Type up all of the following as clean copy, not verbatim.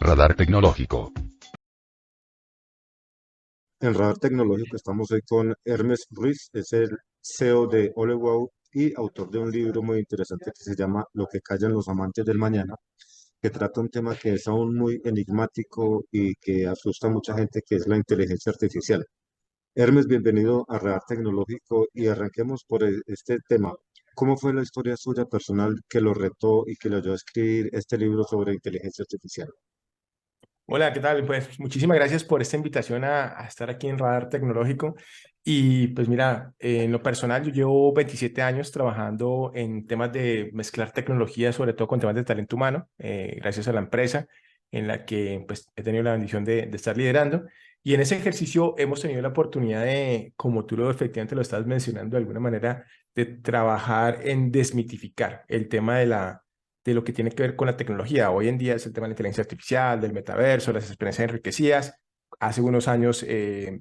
Radar Tecnológico. En Radar Tecnológico estamos hoy con Hermes Ruiz, es el CEO de OleWow y autor de un libro muy interesante que se llama Lo que callan los amantes del mañana, que trata un tema que es aún muy enigmático y que asusta a mucha gente, que es la inteligencia artificial. Hermes, bienvenido a Radar Tecnológico y arranquemos por este tema. ¿Cómo fue la historia suya personal que lo retó y que lo ayudó a escribir este libro sobre inteligencia artificial? Hola, ¿qué tal? Pues muchísimas gracias por esta invitación a estar aquí en Radar Tecnológico. Y pues mira, en lo personal yo llevo 27 años trabajando en temas de mezclar tecnología, sobre todo con temas de talento humano, gracias a la empresa en la que pues he tenido la bendición de estar liderando. Y en ese ejercicio hemos tenido la oportunidad de, como tú lo efectivamente lo estás mencionando de alguna manera, de trabajar en desmitificar el tema de lo que tiene que ver con la tecnología. Hoy en día es el tema de la inteligencia artificial, del metaverso, las experiencias enriquecidas. Hace unos años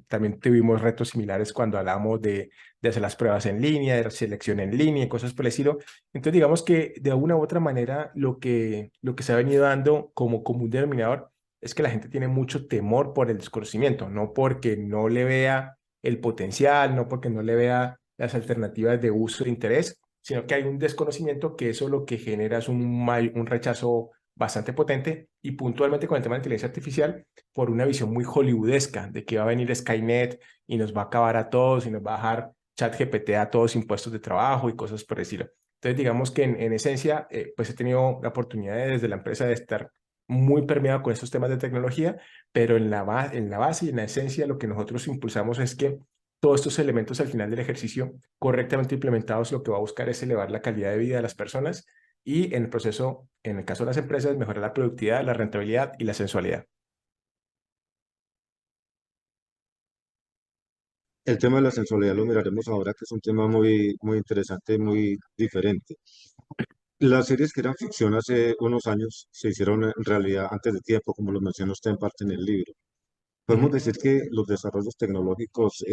también tuvimos retos similares cuando hablábamos de hacer las pruebas en línea, de selección en línea y cosas por el estilo. Entonces, digamos que de alguna u otra manera lo que se ha venido dando como común denominador es que la gente tiene mucho temor por el desconocimiento, no porque no le vea el potencial, no porque no le vea las alternativas de uso de interés, sino que hay un desconocimiento que eso lo que genera es un rechazo bastante potente y puntualmente con el tema de inteligencia artificial por una visión muy hollywoodesca de que va a venir Skynet y nos va a acabar a todos y nos va a bajar ChatGPT a todos impuestos de trabajo y cosas por el estilo. Entonces, digamos que en esencia, pues he tenido la oportunidad desde la empresa de estar muy permeado con estos temas de tecnología, pero en la base y en la esencia lo que nosotros impulsamos es que todos estos elementos al final del ejercicio correctamente implementados lo que va a buscar es elevar la calidad de vida de las personas y en el proceso, en el caso de las empresas, mejorar la productividad, la rentabilidad y la sensualidad. El tema de la sensualidad lo miraremos ahora, que es un tema muy interesante, muy diferente. Las series que eran ficción hace unos años se hicieron en realidad antes de tiempo, como lo menciona usted en parte en el libro. Podemos Ujú. decir que los desarrollos tecnológicos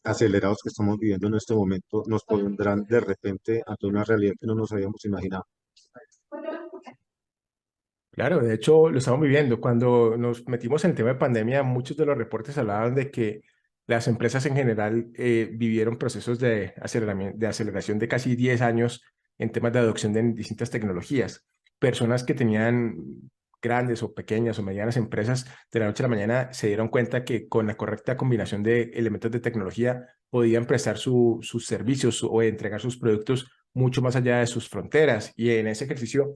acelerados que estamos viviendo en este momento nos pondrán de repente ante una realidad que no nos habíamos imaginado. Claro, de hecho lo estamos viviendo. Cuando nos metimos en el tema de pandemia, muchos de los reportes hablaban de que las empresas en general vivieron procesos de aceleración de casi 10 años en temas de adopción de distintas tecnologías. Personas que tenían grandes o pequeñas o medianas empresas de la noche a la mañana se dieron cuenta que con la correcta combinación de elementos de tecnología podían prestar sus servicios o entregar sus productos mucho más allá de sus fronteras. Y en ese ejercicio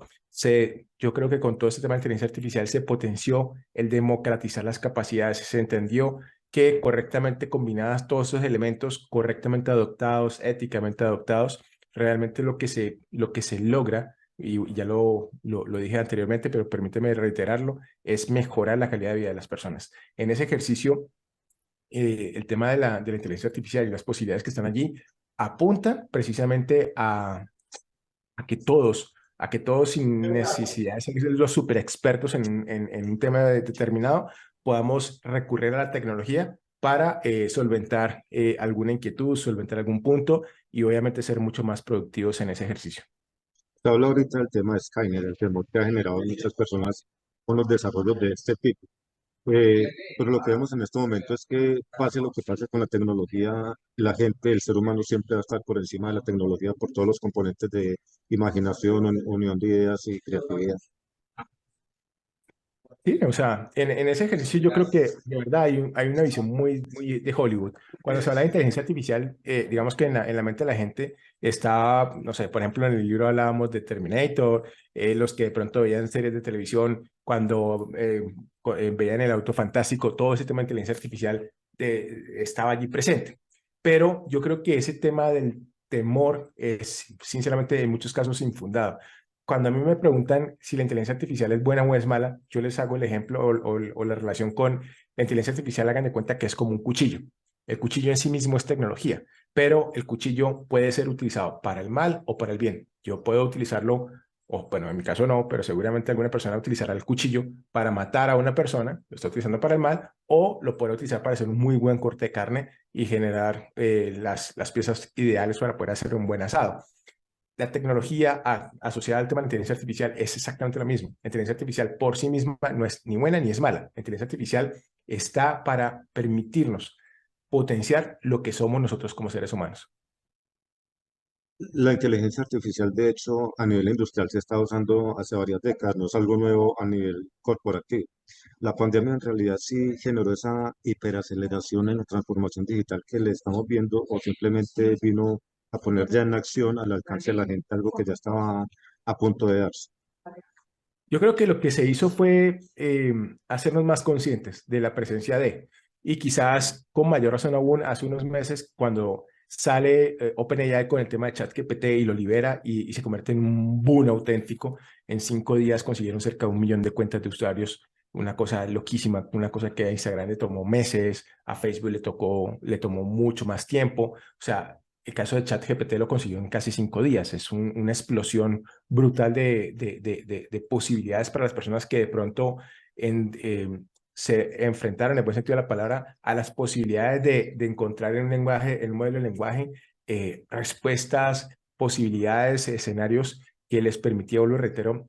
yo creo que con todo este tema de inteligencia artificial se potenció el democratizar las capacidades, se entendió que correctamente combinadas todos esos elementos, correctamente adoptados, éticamente adoptados, realmente lo que se logra, y ya lo dije anteriormente, pero permíteme reiterarlo, es mejorar la calidad de vida de las personas. En ese ejercicio, el tema de la inteligencia artificial y las posibilidades que están allí apuntan precisamente a que todos sin necesidad de ser los super expertos en un tema determinado, podamos recurrir a la tecnología para solventar alguna inquietud, solventar algún punto y obviamente ser mucho más productivos en ese ejercicio. Se habla ahorita del tema de Skynet, el temor que ha generado en muchas personas con los desarrollos de este tipo. Eh, pero lo que vemos en este momento es que pase lo que pase con la tecnología, la gente, el ser humano siempre va a estar por encima de la tecnología por todos los componentes de imaginación, unión de ideas y creatividad. Sí, o sea, en ese ejercicio yo creo que de verdad hay una visión muy de Hollywood. Cuando se habla de inteligencia artificial, digamos que en la mente de la gente está, no sé, por ejemplo, en el libro hablábamos de Terminator, los que de pronto veían series de televisión, cuando veían el auto fantástico, todo ese tema de inteligencia artificial estaba allí presente. Pero yo creo que ese tema del temor es, sinceramente, en muchos casos infundado. Cuando a mí me preguntan si la inteligencia artificial es buena o es mala, yo les hago el ejemplo o la relación con la inteligencia artificial, hagan de cuenta que es como un cuchillo. El cuchillo en sí mismo es tecnología, pero el cuchillo puede ser utilizado para el mal o para el bien. Yo puedo utilizarlo, o bueno, en mi caso no, pero seguramente alguna persona utilizará el cuchillo para matar a una persona, lo está utilizando para el mal, o lo puede utilizar para hacer un muy buen corte de carne y generar las piezas ideales para poder hacer un buen asado. la tecnología asociada al tema de la inteligencia artificial es exactamente lo mismo. La inteligencia artificial por sí misma no es ni buena ni es mala. La inteligencia artificial está para permitirnos potenciar lo que somos nosotros como seres humanos. La inteligencia artificial, de hecho, a nivel industrial se está usando hace varias décadas, no es algo nuevo a nivel corporativo. La pandemia en realidad sí generó esa hiperaceleración en la transformación digital que le estamos viendo o simplemente vino a poner ya en acción al alcance de la gente algo que ya estaba a punto de darse. Yo creo que lo que se hizo fue hacernos más conscientes de la presencia de, y quizás con mayor razón aún hace unos meses cuando sale OpenAI con el tema de ChatGPT y lo libera y se convierte en un boom auténtico. En 5 días consiguieron cerca de 1 millón de cuentas de usuarios, una cosa loquísima, una cosa que a Instagram le tomó meses, a Facebook le tomó mucho más tiempo. O sea, el caso de ChatGPT lo consiguió en casi 5 días. Es una explosión brutal de posibilidades para las personas que de pronto se enfrentaron, en el buen sentido de la palabra, a las posibilidades de encontrar en un lenguaje, en un modelo de lenguaje, respuestas, posibilidades, escenarios que les permitía, vuelvo y reitero,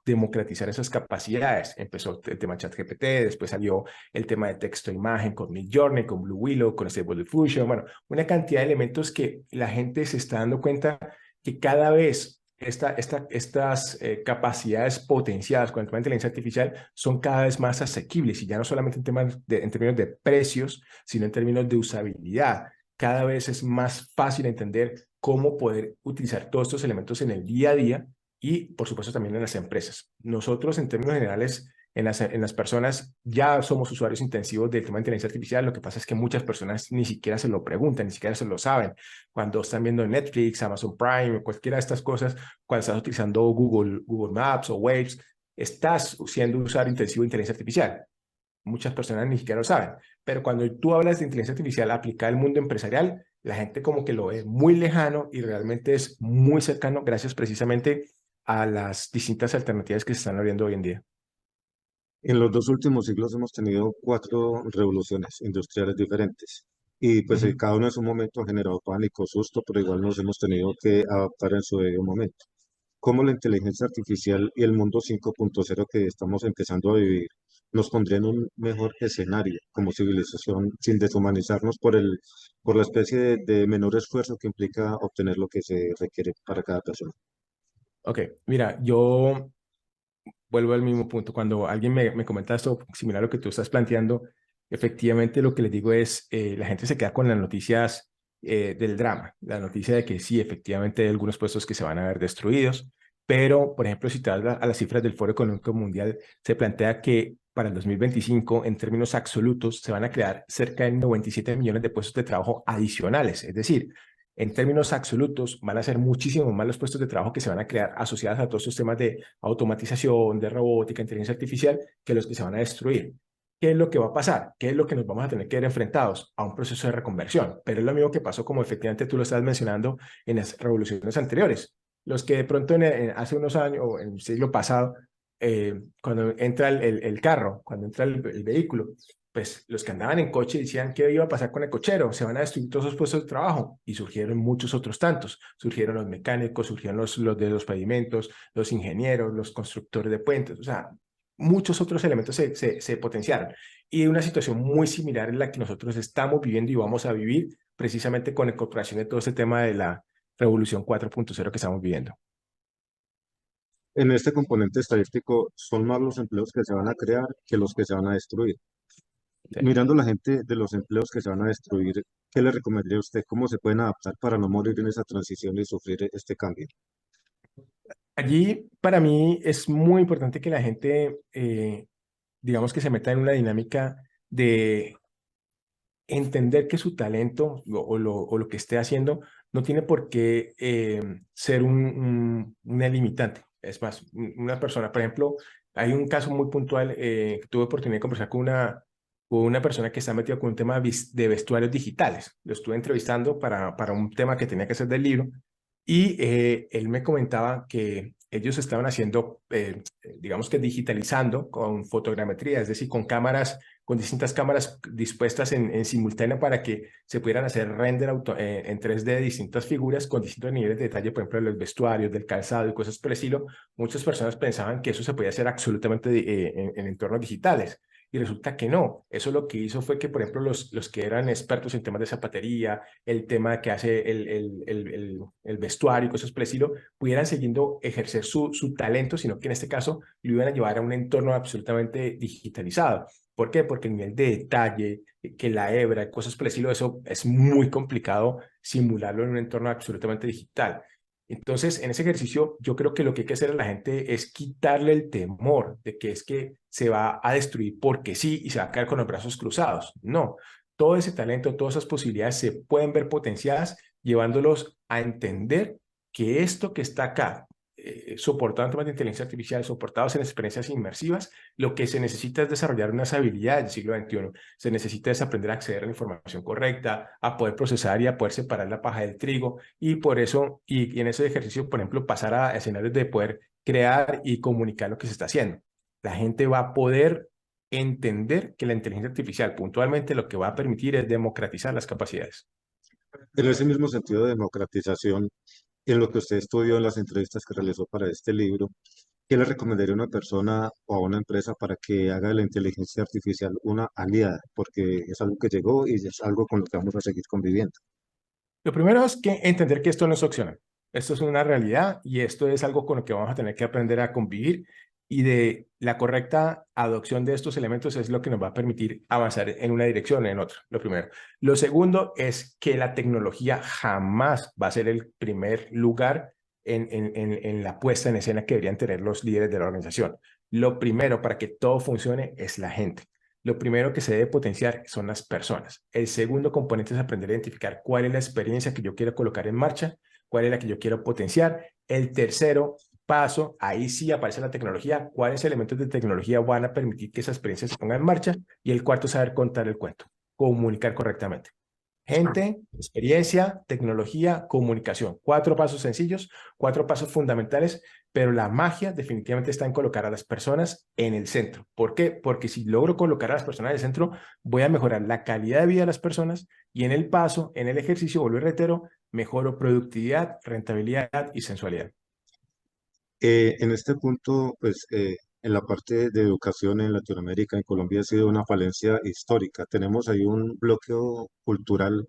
democratizar esas capacidades. Empezó el tema ChatGPT, después salió el tema de texto-imagen con Midjourney, con Blue Willow, con Stable Diffusion, bueno, una cantidad de elementos que la gente se está dando cuenta que cada vez estas capacidades potenciadas con el tema de inteligencia artificial son cada vez más asequibles y ya no solamente en términos de precios, sino en términos de usabilidad. Cada vez es más fácil entender cómo poder utilizar todos estos elementos en el día a día y, por supuesto, también en las empresas. Nosotros, en términos generales, en las personas ya somos usuarios intensivos del tema de inteligencia artificial. Lo que pasa es que muchas personas ni siquiera se lo preguntan, ni siquiera se lo saben. Cuando están viendo Netflix, Amazon Prime, cualquiera de estas cosas, cuando estás utilizando Google Maps o Waves, estás siendo un usuario intensivo de inteligencia artificial. Muchas personas ni siquiera lo saben. Pero cuando tú hablas de inteligencia artificial aplicada al mundo empresarial, la gente como que lo ve muy lejano y realmente es muy cercano gracias precisamente a las distintas alternativas que se están abriendo hoy en día. En los 2 últimos siglos hemos tenido 4 revoluciones industriales diferentes y pues Ujú. cada uno en su momento ha generado pánico, susto, pero igual nos hemos tenido que adaptar en su debido momento. ¿Cómo la inteligencia artificial y el mundo 5.0 que estamos empezando a vivir nos pondría en un mejor escenario como civilización sin deshumanizarnos por la especie de menor esfuerzo que implica obtener lo que se requiere para cada persona? Ok, mira, yo vuelvo al mismo punto. Cuando alguien me comenta esto similar a lo que tú estás planteando, efectivamente lo que les digo es, la gente se queda con las noticias del drama, la noticia de que sí, efectivamente hay algunos puestos que se van a ver destruidos, pero, por ejemplo, si te vas a las cifras del Foro Económico Mundial, se plantea que para el 2025, en términos absolutos, se van a crear cerca de 97 millones de puestos de trabajo adicionales. Es decir, en términos absolutos, van a ser muchísimos más los puestos de trabajo que se van a crear asociados a todos estos temas de automatización, de robótica, inteligencia artificial, que los que se van a destruir. ¿Qué es lo que va a pasar? ¿Qué es lo que nos vamos a tener que ver enfrentados? A un proceso de reconversión. Pero es lo mismo que pasó, como efectivamente tú lo estás mencionando, en las revoluciones anteriores. Los que de pronto hace unos años, o en el siglo pasado, cuando entra el carro, cuando entra el vehículo, pues los que andaban en coche decían qué iba a pasar con el cochero, se van a destruir todos esos puestos de trabajo y surgieron muchos otros tantos, surgieron los mecánicos, surgieron los de los pavimentos, los ingenieros, los constructores de puentes, o sea, muchos otros elementos se potenciaron y una situación muy similar en la que nosotros estamos viviendo y vamos a vivir precisamente con la incorporación de todo este tema de la revolución 4.0 que estamos viviendo. En este componente estadístico son más los empleos que se van a crear que los que se van a destruir. ¿Sí? Mirando la gente de los empleos que se van a destruir, ¿qué le recomendaría a usted? ¿Cómo se pueden adaptar para no morir en esa transición y sufrir este cambio? Allí para mí es muy importante que la gente, digamos que se meta en una dinámica de entender que su talento o lo que esté haciendo no tiene por qué ser una limitante. Es más, una persona, por ejemplo, hay un caso muy puntual que tuve oportunidad de conversar con una persona que está metida con un tema de vestuarios digitales. Lo estuve entrevistando para un tema que tenía que hacer del libro y él me comentaba que ellos estaban haciendo, digamos que digitalizando con fotogrametría, es decir, con cámaras, con distintas cámaras dispuestas en simultáneo para que se pudieran hacer render en 3D de distintas figuras con distintos niveles de detalle, por ejemplo, de los vestuarios, del calzado y cosas por el estilo. Muchas personas pensaban que eso se podía hacer absolutamente en entornos digitales. Y resulta que no. Eso lo que hizo fue que, por ejemplo, los que eran expertos en temas de zapatería, el tema que hace el vestuario y cosas por el estilo, pudieran siguiendo ejercer su talento, sino que en este caso lo iban a llevar a un entorno absolutamente digitalizado. ¿Por qué? Porque el nivel de detalle, que la hebra, cosas por el estilo, eso es muy complicado simularlo en un entorno absolutamente digital. Entonces, en ese ejercicio, yo creo que lo que hay que hacer a la gente es quitarle el temor de que es que se va a destruir porque sí y se va a quedar con los brazos cruzados. No, todo ese talento, todas esas posibilidades se pueden ver potenciadas llevándolos a entender que esto que está acá, soportado en temas de inteligencia artificial, soportados en experiencias inmersivas, lo que se necesita es desarrollar unas habilidades del siglo XXI. Se necesita es aprender a acceder a la información correcta, a poder procesar y a poder separar la paja del trigo. Y por eso, y en ese ejercicio, por ejemplo, pasar a escenarios de poder crear y comunicar lo que se está haciendo. La gente va a poder entender que la inteligencia artificial puntualmente lo que va a permitir es democratizar las capacidades. En ese mismo sentido de democratización, en lo que usted estudió en las entrevistas que realizó para este libro, ¿qué le recomendaría a una persona o a una empresa para que haga de la inteligencia artificial una aliada? Porque es algo que llegó y es algo con lo que vamos a seguir conviviendo. Lo primero es que entender que esto no es opcional. Esto es una realidad y esto es algo con lo que vamos a tener que aprender a convivir y de la correcta adopción de estos elementos es lo que nos va a permitir avanzar en una dirección o en otra, lo primero. Lo segundo es que la tecnología jamás va a ser el primer lugar en la puesta en escena que deberían tener los líderes de la organización. Lo primero para que todo funcione es la gente. Lo primero que se debe potenciar son las personas. El segundo componente es aprender a identificar cuál es la experiencia que yo quiero colocar en marcha, cuál es la que yo quiero potenciar. El tercero paso, ahí sí aparece la tecnología, cuáles elementos de tecnología van a permitir que esa experiencia se ponga en marcha. Y el cuarto, saber contar el cuento, comunicar correctamente. Gente, experiencia, tecnología, comunicación. 4 pasos sencillos, 4 pasos fundamentales, pero la magia definitivamente está en colocar a las personas en el centro. ¿Por qué? Porque si logro colocar a las personas en el centro, voy a mejorar la calidad de vida de las personas y en el paso, en el ejercicio, vuelvo y reitero, mejoro productividad, rentabilidad y sensualidad. En este punto, pues en la parte de educación en Latinoamérica, en Colombia, ha sido una falencia histórica. Tenemos ahí un bloqueo cultural,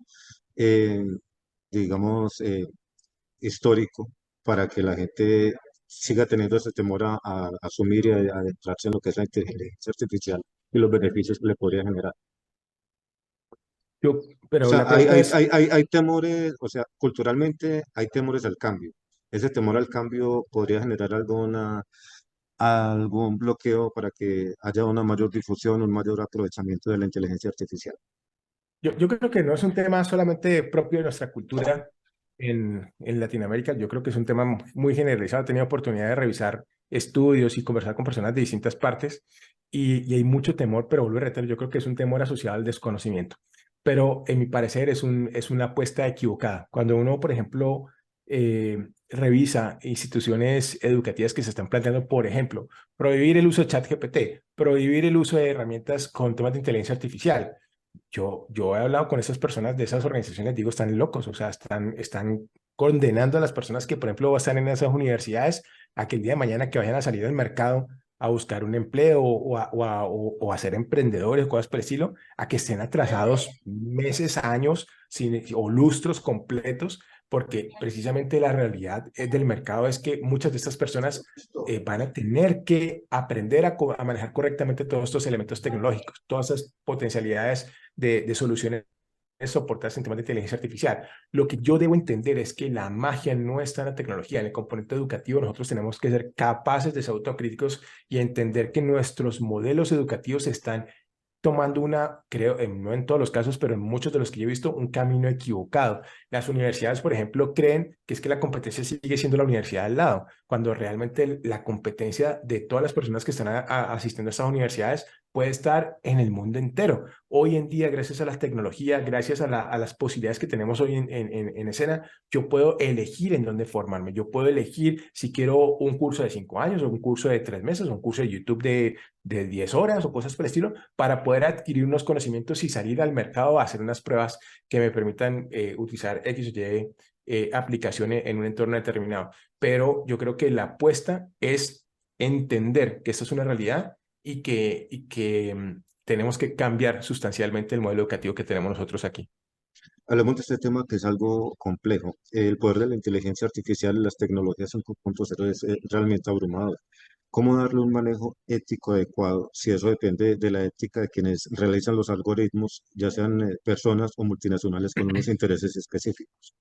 eh, digamos, histórico, para que la gente siga teniendo ese temor a asumir y a adentrarse en lo que es la inteligencia artificial y los beneficios que le podría generar. Yo, O pero sea, la pregunta es, hay temores, o sea, culturalmente hay temores al cambio. Ese temor al cambio podría generar algún bloqueo para que haya una mayor difusión, un mayor aprovechamiento de la inteligencia artificial. yo creo que no es un tema solamente propio de nuestra cultura en Latinoamérica, yo creo que es un tema muy generalizado. He tenido oportunidad de revisar estudios y conversar con personas de distintas partes y hay mucho temor, pero vuelvo a reiterar, yo creo que es un temor asociado al desconocimiento. Pero en mi parecer es una apuesta equivocada. Cuando uno, por ejemplo, revisa instituciones educativas que se están planteando, por ejemplo, prohibir el uso de ChatGPT, prohibir el uso de herramientas con temas de inteligencia artificial. Yo he hablado con esas personas de esas organizaciones, digo, están locos, o sea, están condenando a las personas que, por ejemplo, están en esas universidades a que el día de mañana que vayan a salir al mercado a buscar un empleo o a ser emprendedores, cosas por el estilo, a que estén atrasados meses, años o lustros completos, porque precisamente la realidad del mercado es que muchas de estas personas van a tener que aprender a manejar correctamente todos estos elementos tecnológicos, todas esas potencialidades de soluciones soportadas en temas de inteligencia artificial. Lo que yo debo entender es que la magia no está en la tecnología, en el componente educativo. Nosotros tenemos que ser capaces de ser autocríticos y entender que nuestros modelos educativos están tomando creo, no en todos los casos, pero en muchos de los que yo he visto, un camino equivocado. Las universidades, por ejemplo, creen que es que la competencia sigue siendo la universidad al lado, cuando realmente la competencia de todas las personas que están asistiendo a estas universidades puede estar en el mundo entero. Hoy en día, gracias a las tecnologías, gracias a las posibilidades que tenemos hoy en escena, yo puedo elegir en dónde formarme. Yo puedo elegir si quiero un curso de 5 años o un curso de 3 meses o un curso de YouTube de 10 horas o cosas por el estilo para poder adquirir unos conocimientos y salir al mercado a hacer unas pruebas que me permitan utilizar X o Y aplicaciones en un entorno determinado. Pero yo creo que la apuesta es entender que esta es una realidad y que tenemos que cambiar sustancialmente el modelo educativo que tenemos nosotros aquí. Hablemos de este tema que es algo complejo. El poder de la inteligencia artificial y las tecnologías 5.0 es realmente abrumador. ¿Cómo darle un manejo ético adecuado si eso depende de la ética de quienes realizan los algoritmos, ya sean personas o multinacionales con unos intereses específicos?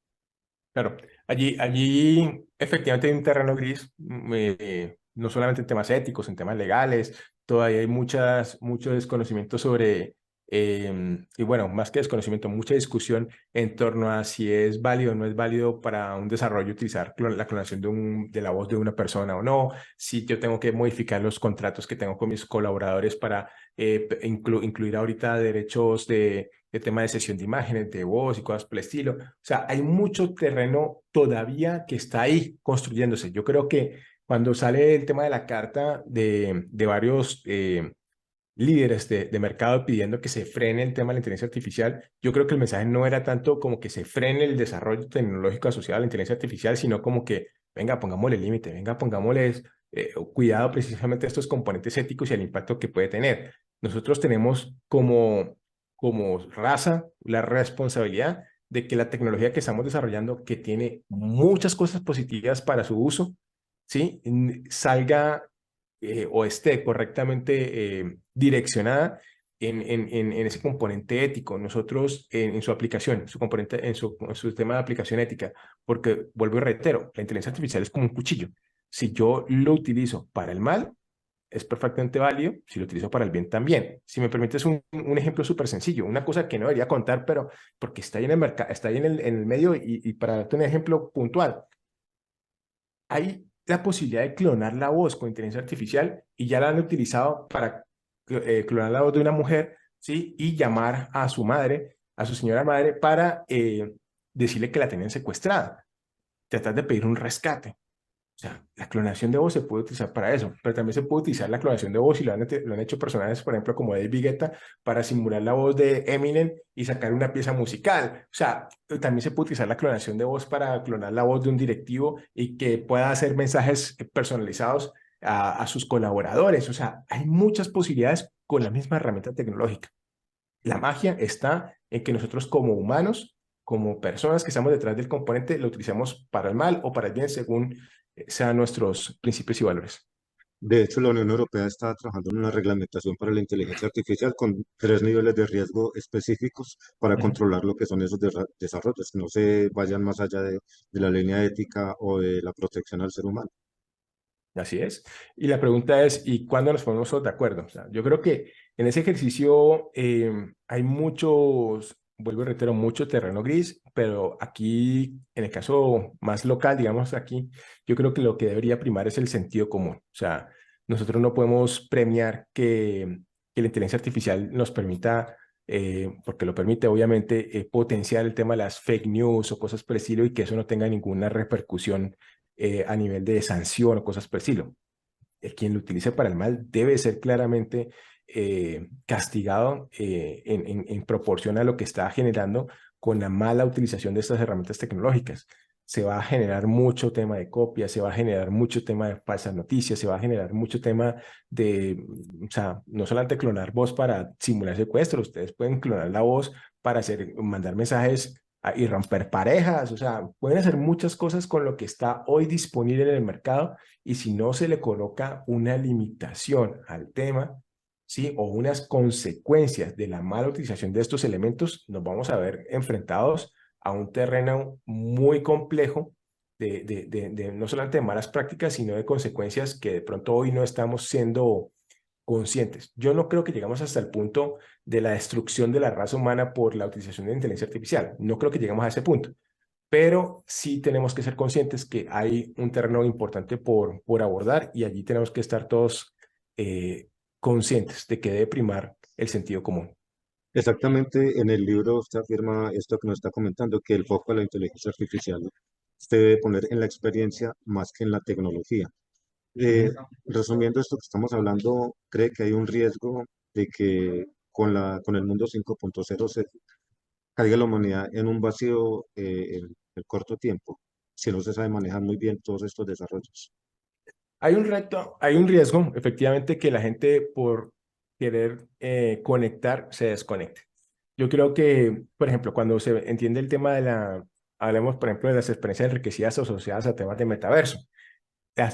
Claro, allí efectivamente hay un terreno gris, no solamente en temas éticos, en temas legales, todavía hay mucho desconocimiento sobre, y bueno, más que desconocimiento, mucha discusión en torno a si es válido o no es válido para un desarrollo utilizar la clonación de la voz de una persona o no, si yo tengo que modificar los contratos que tengo con mis colaboradores para incluir ahorita derechos de tema de sesión de imágenes, de voz y cosas por el estilo. O sea, hay mucho terreno todavía que está ahí construyéndose. Yo creo que cuando sale el tema de la carta de varios líderes de mercado pidiendo que se frene el tema de la inteligencia artificial, yo creo que el mensaje no era tanto como que se frene el desarrollo tecnológico asociado a la inteligencia artificial, sino como que, venga, pongámosle límite, venga, pongámosle cuidado precisamente a estos componentes éticos y al impacto que puede tener. Nosotros tenemos como raza la responsabilidad de que la tecnología que estamos desarrollando, que tiene muchas cosas positivas para su uso, ¿sí? Salga o esté correctamente direccionada en ese componente ético. Nosotros en su aplicación, su componente, en su tema de aplicación ética, porque vuelvo y reitero, la inteligencia artificial es como un cuchillo. Si yo lo utilizo para el mal, es perfectamente válido. Si lo utilizo para el bien, también. Si me permites un ejemplo súper sencillo, una cosa que no debería contar, pero porque está ahí en el mercado, está ahí en el medio y para darte un ejemplo puntual, hay la posibilidad de clonar la voz con inteligencia artificial y ya la han utilizado para clonar la voz de una mujer, ¿sí? Y llamar a su madre, a su señora madre, para decirle que la tenían secuestrada, tratar de pedir un rescate. O sea, la clonación de voz se puede utilizar para eso, pero también se puede utilizar la clonación de voz y lo han hecho personajes, por ejemplo, como David Guetta, para simular la voz de Eminem y sacar una pieza musical. O sea, también se puede utilizar la clonación de voz para clonar la voz de un directivo y que pueda hacer mensajes personalizados a sus colaboradores. O sea, hay muchas posibilidades con la misma herramienta tecnológica. La magia está en que nosotros como humanos, como personas que estamos detrás del componente, lo utilizamos para el mal o para el bien según sean nuestros principios y valores. De hecho, la Unión Europea está trabajando en una reglamentación para la inteligencia artificial con 3 niveles de riesgo específicos para Ujú. controlar lo que son esos desarrollos, que no se vayan más allá de la línea ética o de la protección al ser humano. Así es. Y la pregunta es, ¿y cuándo nos ponemos todos de acuerdo? O sea, yo creo que en ese ejercicio hay muchos, vuelvo y reitero, mucho terreno gris, pero aquí, en el caso más local, digamos aquí, yo creo que lo que debería primar es el sentido común. O sea, nosotros no podemos premiar que la inteligencia artificial nos permita, porque lo permite, obviamente, potenciar el tema de las fake news o cosas por el estilo y que eso no tenga ninguna repercusión a nivel de sanción o cosas por el estilo. Quien lo utilice para el mal debe ser claramente castigado en proporción a lo que está generando con la mala utilización de estas herramientas tecnológicas. Se va a generar mucho tema de copias, se va a generar mucho tema de falsas noticias, se va a generar mucho tema de, o sea, no solamente clonar voz para simular secuestros, ustedes pueden clonar la voz para mandar mensajes y romper parejas, o sea, pueden hacer muchas cosas con lo que está hoy disponible en el mercado y si no se le coloca una limitación al tema, ¿sí? O unas consecuencias de la mala utilización de estos elementos, nos vamos a ver enfrentados a un terreno muy complejo de no solamente de malas prácticas, sino de consecuencias que de pronto hoy no estamos siendo conscientes. Yo no creo que llegamos hasta el punto de la destrucción de la raza humana por la utilización de la inteligencia artificial. No creo que lleguemos a ese punto, pero sí tenemos que ser conscientes que hay un terreno importante por abordar y allí tenemos que estar todos conscientes de que debe primar el sentido común. Exactamente, en el libro usted afirma esto que nos está comentando, que el foco de la inteligencia artificial se debe poner en la experiencia más que en la tecnología. Eh, Ujú. Resumiendo esto que estamos hablando, ¿cree que hay un riesgo de que con el mundo 5.0 se caiga la humanidad en un vacío en el corto tiempo, si no se sabe manejar muy bien todos estos desarrollos? Hay un reto, hay un riesgo, efectivamente, que la gente por querer conectar se desconecte. Yo creo que, por ejemplo, cuando se entiende el tema de hablemos, por ejemplo, de las experiencias enriquecidas asociadas a temas de metaverso.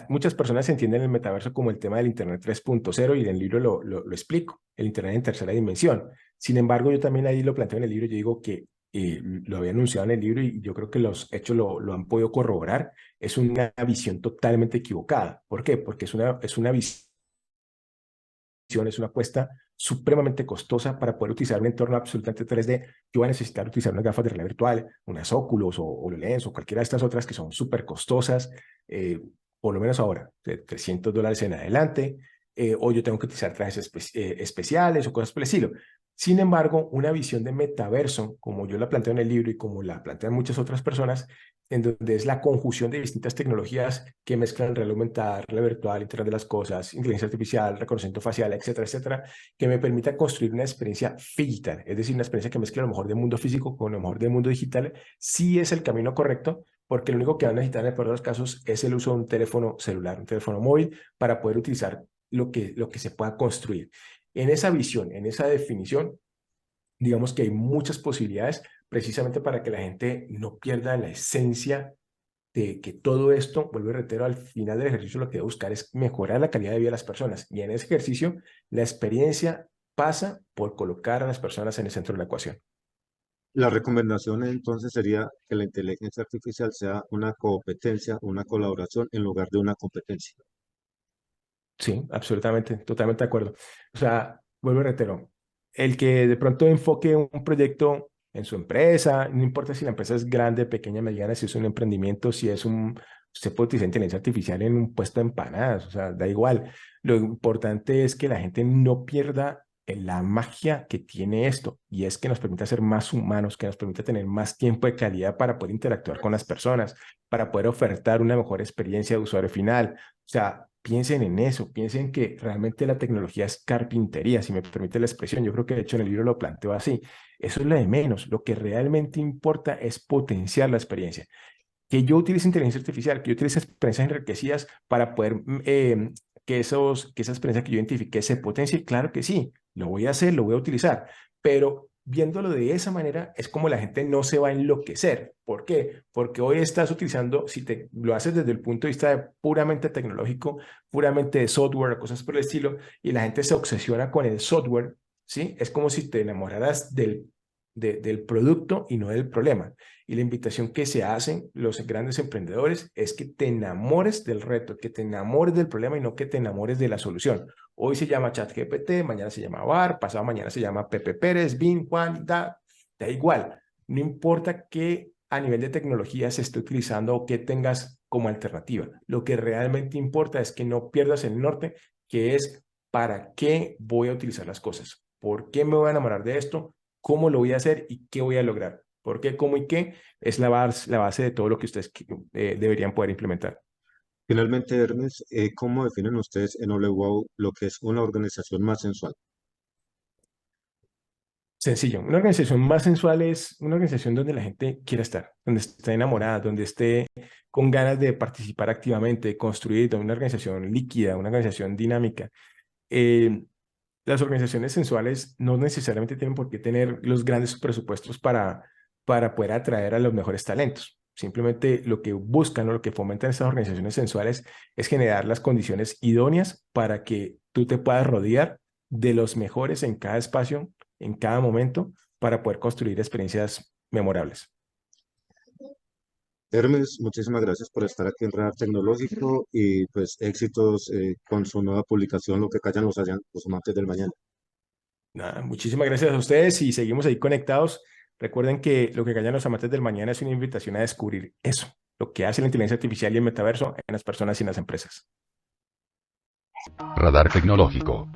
Muchas personas entienden el metaverso como el tema del Internet 3.0 y en el libro lo explico, el Internet en tercera dimensión. Sin embargo, yo también ahí lo planteo en el libro, yo digo que lo había anunciado en el libro y yo creo que los hechos lo han podido corroborar, es una visión totalmente equivocada. ¿Por qué? Porque es una visión, es una apuesta supremamente costosa para poder utilizar un entorno absolutamente 3D. Yo voy a necesitar utilizar unas gafas de realidad virtual, unas Oculus o HoloLens o cualquiera de estas otras que son súper costosas, por lo menos ahora, de $300 en adelante, o yo tengo que utilizar trajes especiales o cosas por el estilo. Sin embargo, una visión de metaverso, como yo la planteo en el libro y como la plantean muchas otras personas, en donde es la conjunción de distintas tecnologías que mezclan realidad aumentada, realidad virtual, Internet de las cosas, inteligencia artificial, reconocimiento facial, etcétera, etcétera, que me permita construir una experiencia digital, es decir, una experiencia que mezcle lo mejor del mundo físico con lo mejor del mundo digital, sí es el camino correcto, porque lo único que van a necesitar en el peor de los casos es el uso de un teléfono celular, un teléfono móvil, para poder utilizar lo que se pueda construir. En esa visión, en esa definición, digamos que hay muchas posibilidades precisamente para que la gente no pierda la esencia de que todo esto, vuelvo y reitero, al final del ejercicio lo que debe buscar es mejorar la calidad de vida de las personas. Y en ese ejercicio, la experiencia pasa por colocar a las personas en el centro de la ecuación. La recomendación entonces sería que la inteligencia artificial sea una competencia, una colaboración en lugar de una competencia. Sí, absolutamente, totalmente de acuerdo. O sea, vuelvo y reitero, el que de pronto enfoque un proyecto en su empresa, no importa si la empresa es grande, pequeña, mediana, si es un emprendimiento, si es un, usted puede utilizar inteligencia artificial en un puesto de empanadas, o sea, da igual. Lo importante es que la gente no pierda la magia que tiene esto, y es que nos permite ser más humanos, que nos permite tener más tiempo de calidad para poder interactuar con las personas, para poder ofertar una mejor experiencia de usuario final. O sea, piensen en eso, piensen que realmente la tecnología es carpintería, si me permite la expresión. Yo creo que de hecho en el libro lo planteo así. Eso es lo de menos. Lo que realmente importa es potenciar la experiencia. Que yo utilice inteligencia artificial, que yo utilice experiencias enriquecidas para poder que esa experiencia que yo identifique se potencie, claro que sí, lo voy a hacer, lo voy a utilizar, pero viéndolo de esa manera es como la gente no se va a enloquecer. ¿Por qué? Porque hoy estás utilizando, si te lo haces desde el punto de vista de puramente tecnológico, puramente de software, cosas por el estilo, y la gente se obsesiona con el software, ¿sí? Es como si te enamoraras del producto y no del problema. Y la invitación que se hacen los grandes emprendedores es que te enamores del reto, que te enamores del problema y no que te enamores de la solución. Hoy se llama ChatGPT, mañana se llama VAR, pasado mañana se llama Pepe Pérez, Bin, Juan, da igual. No importa qué a nivel de tecnología se esté utilizando o qué tengas como alternativa. Lo que realmente importa es que no pierdas el norte, que es para qué voy a utilizar las cosas, por qué me voy a enamorar de esto, cómo lo voy a hacer y qué voy a lograr. ¿Por qué, cómo y qué? Es la base de todo lo que ustedes deberían poder implementar. Finalmente, Hermes, ¿cómo definen ustedes en OleWow lo que es una organización más sensual? Sencillo, una organización más sensual es una organización donde la gente quiera estar, donde esté enamorada, donde esté con ganas de participar activamente, de construir, una organización líquida, una organización dinámica. Eh, las organizaciones sensuales no necesariamente tienen por qué tener los grandes presupuestos para poder atraer a los mejores talentos. Simplemente lo que buscan o lo que fomentan estas organizaciones sensuales es generar las condiciones idóneas para que tú te puedas rodear de los mejores en cada espacio, en cada momento, para poder construir experiencias memorables. Hermes, muchísimas gracias por estar aquí en Radar Tecnológico y pues éxitos con su nueva publicación, Lo que callan los amantes del mañana. Nada, muchísimas gracias a ustedes y seguimos ahí conectados. Recuerden que lo que callan los amantes del mañana es una invitación a descubrir eso, lo que hace la inteligencia artificial y el metaverso en las personas y en las empresas. Radar Tecnológico.